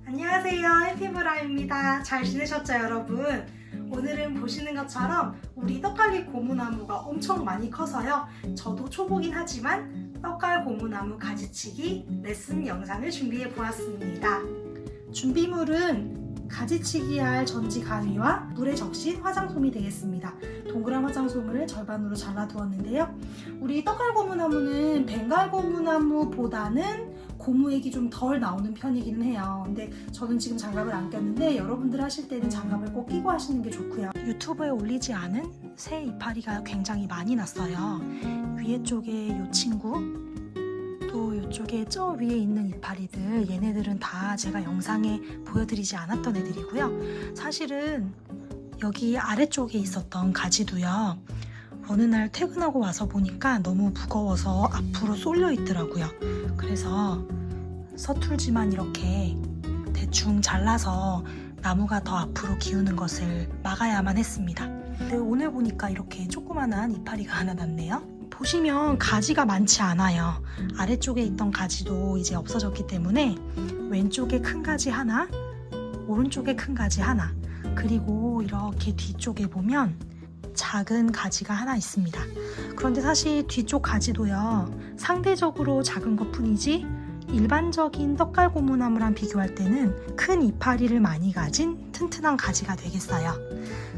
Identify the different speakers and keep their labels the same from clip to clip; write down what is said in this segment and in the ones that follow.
Speaker 1: 안녕하세요, 해피브라입니다. 잘 지내셨죠, 여러분? 오늘은 보시는 것처럼 우리 떡갈비 고무나무가 엄청 많이 커서요. 저도 초보긴 하지만 떡갈 고무나무 가지치기 레슨 영상을 준비해 보았습니다. 준비물은 가지치기 할 전지 가위와 물에 적신 화장솜이 되겠습니다. 동그란 화장솜을 절반으로 잘라 두었는데요. 우리 떡갈 고무나무는 벵갈 고무나무보다는 고무액이 좀 덜 나오는 편이기는 해요. 근데 저는 지금 장갑을 안 꼈는데 여러분들 하실 때는 장갑을 꼭 끼고 하시는 게 좋고요. 유튜브에 올리지 않은 새 이파리가 굉장히 많이 났어요. 위에 쪽에 이 친구, 또 이쪽에 저 위에 있는 이파리들, 얘네들은 다 제가 영상에 보여드리지 않았던 애들이고요. 사실은 여기 아래쪽에 있었던 가지도요. 어느 날 퇴근하고 와서 보니까 너무 무거워서 앞으로 쏠려 있더라고요. 그래서 서툴지만 이렇게 대충 잘라서 나무가 더 앞으로 기우는 것을 막아야만 했습니다. 근데 오늘 보니까 이렇게 조그만한 이파리가 하나 났네요. 보시면 가지가 많지 않아요. 아래쪽에 있던 가지도 이제 없어졌기 때문에 왼쪽에 큰 가지 하나, 오른쪽에 큰 가지 하나, 그리고 이렇게 뒤쪽에 보면 작은 가지가 하나 있습니다. 그런데 사실 뒤쪽 가지도요, 상대적으로 작은 것 뿐이지 일반적인 떡갈 고무나무랑 비교할 때는 큰 이파리를 많이 가진 튼튼한 가지가 되겠어요.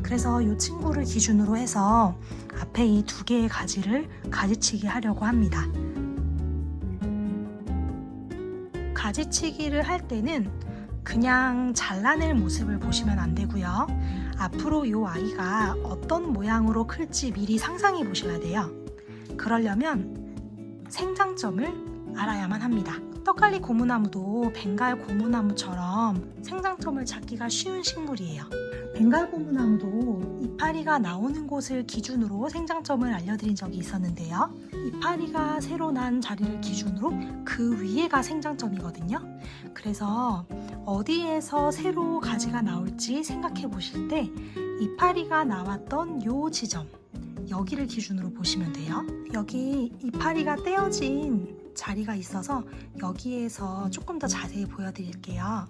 Speaker 1: 그래서 이 친구를 기준으로 해서 앞에 이 두 개의 가지를 가지치기 하려고 합니다. 가지치기를 할 때는 그냥 잘라낼 모습을 보시면 안 되고요. 앞으로 이 아이가 어떤 모양으로 클지 미리 상상해 보셔야 돼요. 그러려면 생장점을 알아야만 합니다. 떡갈비 고무나무도 벵갈 고무나무처럼 생장점을 찾기가 쉬운 식물이에요. 벵갈 고무나무도 이파리가 나오는 곳을 기준으로 생장점을 알려드린 적이 있었는데요. 이파리가 새로 난 자리를 기준으로 그 위에가 생장점이거든요. 그래서 어디에서 새로 가지가 나올지 생각해 보실 때 이파리가 나왔던 요 지점, 여기를 기준으로 보시면 돼요. 여기 이파리가 떼어진 자리가 있어서 여기에서 조금 더 자세히 보여드릴게요.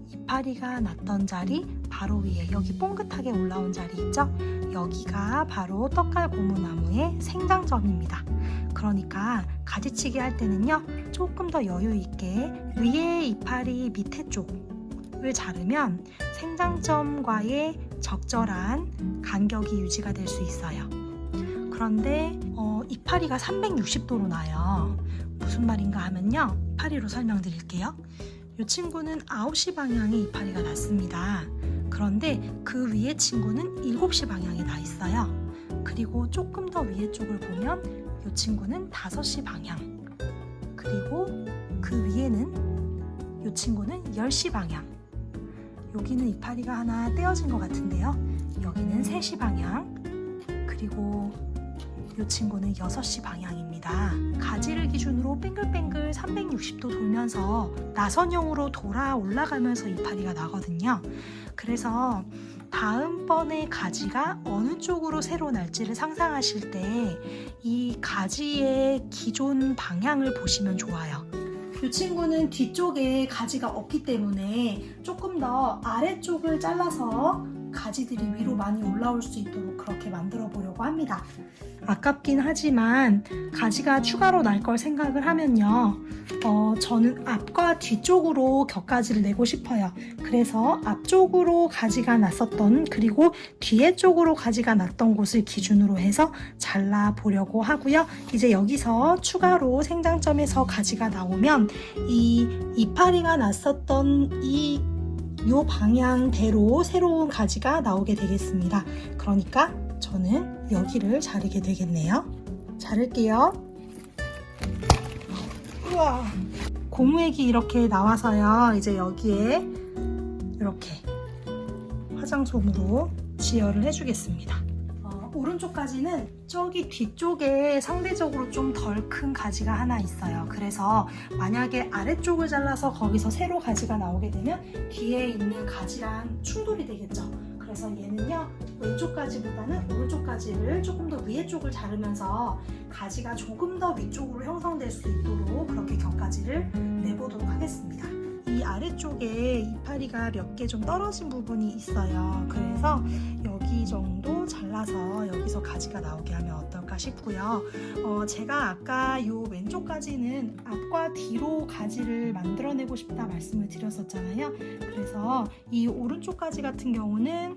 Speaker 1: 이파리가 났던 자리 바로 위에 여기 뽕긋하게 올라온 자리 있죠? 여기가 바로 떡갈 고무나무의 생장점입니다. 그러니까 가지치기 할 때는요, 조금 더 여유 있게 위에 이파리 밑에 쪽을 자르면 생장점과의 적절한 간격이 유지가 될 수 있어요. 그런데 이파리가 360도로 나요. 무슨 말인가 하면요, 이파리로 설명드릴게요. 이 친구는 9시 방향에 이파리가 났습니다. 그런데 그 위에 친구는 7시 방향에 나 있어요. 그리고 조금 더 위에 쪽을 보면 이 친구는 5시 방향, 그리고 그 위에는 이 친구는 10시 방향. 여기는 이파리가 하나 떼어진 것 같은데요. 여기는 3시 방향, 그리고 이 친구는 6시 방향입니다. 가지를 기준으로 뱅글뱅글 360도 돌면서 나선형으로 돌아 올라가면서 이파리가 나거든요. 그래서 다음번에 가지가 어느 쪽으로 새로 날지를 상상하실 때 이 가지의 기존 방향을 보시면 좋아요. 이 친구는 뒤쪽에 가지가 없기 때문에 조금 더 아래쪽을 잘라서 가지들이 위로 많이 올라올 수 있도록 그렇게 만들어 보려고 합니다. 아깝긴 하지만 가지가 추가로 날 걸 생각을 하면요, 저는 앞과 뒤쪽으로 격가지를 내고 싶어요. 그래서 앞쪽으로 가지가 났었던, 그리고 뒤에 쪽으로 가지가 났던 곳을 기준으로 해서 잘라 보려고 하고요. 이제 여기서 추가로 생장점에서 가지가 나오면 이 이파리가 났었던 요 방향대로 새로운 가지가 나오게 되겠습니다. 그러니까 저는 여기를 자르게 되겠네요. 자를게요. 우와, 고무액이 이렇게 나와서요, 이제 여기에 이렇게 화장솜으로 지혈을 해주겠습니다. 오른쪽까지는 저기 뒤쪽에 상대적으로 좀 덜 큰 가지가 하나 있어요. 그래서 만약에 아래쪽을 잘라서 거기서 새로 가지가 나오게 되면 뒤에 있는 가지랑 충돌이 되겠죠. 그래서 얘는요, 왼쪽 가지보다는 오른쪽 가지를 조금 더 위에 쪽을 자르면서 가지가 조금 더 위쪽으로 형성될 수 있도록 그렇게 격가지를 내보도록 하겠습니다. 이 아래쪽에 이파리가 몇 개 좀 떨어진 부분이 있어요. 그래서 여기 정도 잘라서 여기서 가지가 나오게 하면 어떨까 싶고요. 제가 아까 이 왼쪽 가지는 앞과 뒤로 가지를 만들어내고 싶다 말씀을 드렸었잖아요. 그래서 이 오른쪽 가지 같은 경우는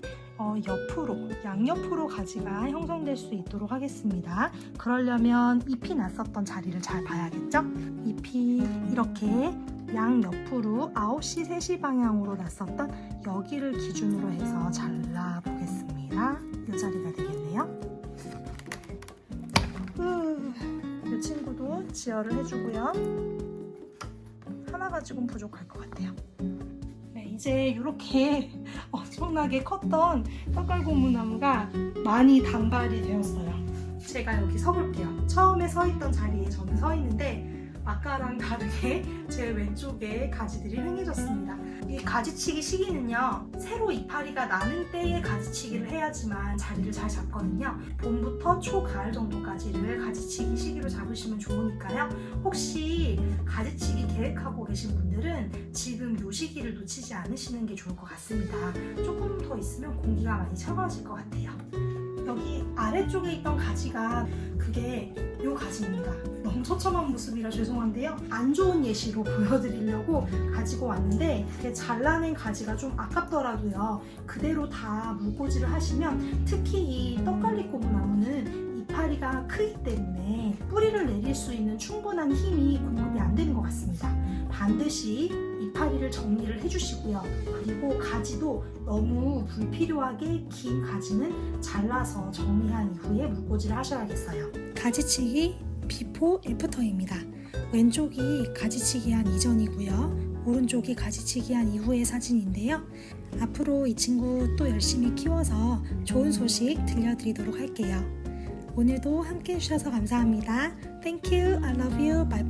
Speaker 1: 옆으로, 양옆으로 가지가 형성될 수 있도록 하겠습니다. 그러려면 잎이 났었던 자리를 잘 봐야겠죠? 잎이 이렇게 양옆으로 9시, 3시 방향으로 났었던 여기를 기준으로 해서 잘라보겠습니다. 이 자리가 되겠네요. 이 친구도 지혈을 해주고요. 하나 가지고는 부족할 것 같아요. 이제 이렇게 엄청나게 컸던 떡갈고무나무가 많이 단발이 되었어요. 제가 여기 서볼게요. 처음에 서 있던 자리에 저는 서 있는데 아까랑 다르게 제 왼쪽에 가지들이 횡해졌습니다. 이 가지치기 시기는요, 새로 이파리가 나는 때에 가지치기를 해야지만 자리를 잘 잡거든요. 봄부터 초가을 정도까지를 가지치기 시기로 잡으시면 좋으니까요. 혹시 가지치기 계획하고 계신 분들은 지금 이 시기를 놓치지 않으시는 게 좋을 것 같습니다. 조금 더 있으면 공기가 많이 차가워질 것 같아요. 여기 아래쪽에 있던 가지가 그게 이 가지입니다. 너무 처참한 모습이라 죄송한데요. 안 좋은 예시로 보여드리려고 가지고 왔는데 이렇게 잘라낸 가지가 좀 아깝더라도요. 그대로 다 물꽂이를 하시면 특히 이 떡갈릭고무나무는 이파리가 크기 때문에 뿌리를 내릴 수 있는 충분한 힘이 공급이 안 되는 것 같습니다. 반드시 이파리를 정리를 해주시고요. 그리고 가지도 너무 불필요하게 긴 가지는 잘라서 정리한 이후에 물꽂이를 하셔야겠어요. 가지치기 비포 애프터입니다. 왼쪽이 가지치기 한 이전이고요. 오른쪽이 가지치기 한 이후의 사진인데요. 앞으로 이 친구 또 열심히 키워서 좋은 소식 들려드리도록 할게요. 오늘도 함께 해주셔서 감사합니다. Thank you. I love you. Bye bye.